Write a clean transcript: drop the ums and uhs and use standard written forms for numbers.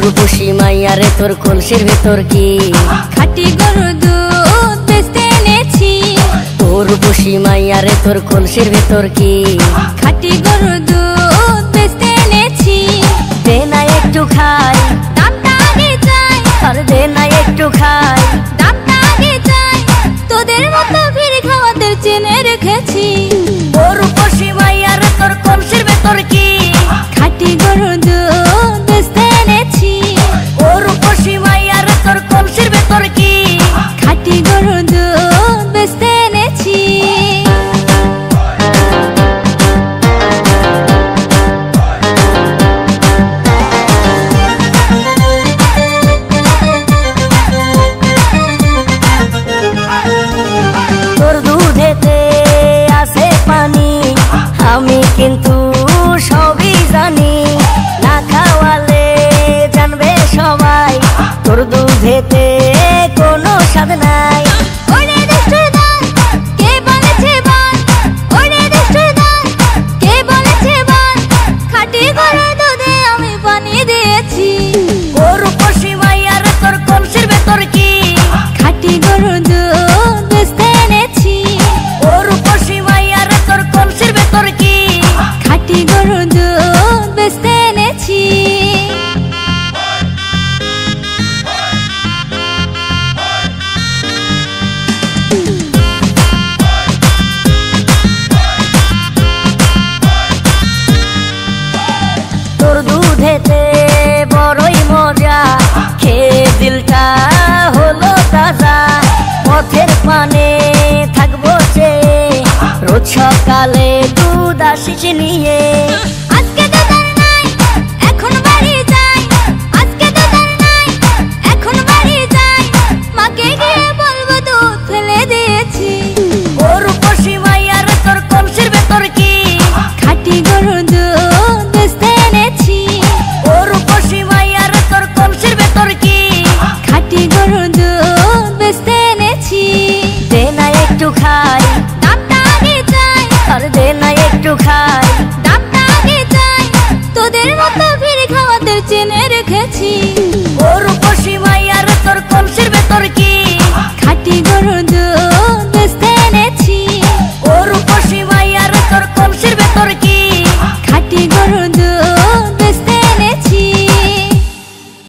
রূপসী মাইয়া রে তোর কলসির ভেতর কি খাঁটি গরুর দুধ বেচতে এনেছি। ও রূপসী মাইয়া রে তোর কলসির ভেতর কি খাঁটি গরুর দুধ বেচতে এনেছি। দে না একটু খাই, দামটা আগে চাই, আর দে না একটু খাই। দামটা আগে চাই, তোদের মতো ভিড় খাওয়াদের চেনে রেখেছি। ও রূপসী মাইয়া রে তোর কলসির ভেতর কি খাঁটি গরুর দুধ বেচতে এনেছি। ও রূপসী মাইয়া রে তোর কলসির ভেতর কি খাঁটি গরুর দুধ বেচতে এনেছি। তোর দুধেতে আছে পানি, আমি কিন্তু সবই জানি। না খাওয়ালে জানবে সবাই তোর দুধেতে কোনো স্বাদ নাই। ওরে দুষ্টুর দল, কে বলেছে বল? ওরে দুষ্টুর দল, কে বলেছে বল? খাঁটি গরুর দুধে আমি পানি দিয়েছি। ও রূপসী মাইয়া রে তোর কলসির ভেতর কি খাঁটি গরুর দুধ বেচতে এনেছি। ও রূপসী মাইয়া রে তোর কলসির ভেতর কি খাঁটি গরুর দুধ বেচতে এনেছি। তোর দুধেতে বড়ই মজা, খেয়ে দিলটা হলো তাজা। পথের পানে থাকবো চেয়ে, রোজ সকালে দুধ আসিস নিয়ে। আজকে দুধ আর নাই, এখন বাড়ি যাই। আজকে দুধ আর নাই, এখন বাড়ি যাই। মাকে গিয়ে বলবো দুধ ফেলে দিয়েছি। ও রূপসী মাইয়া রে তোর কলসির ভেতর কি খাঁটি গরুর দুধ বেচতে এনেছি। ও রূপসী মাইয়া রে তোর কলসির ভেতর কি খাঁটি গরুর দুধ বেচতে এনেছি। দে না একটু খাই, দামটা আগে চাই, আর দে না একটু খাই।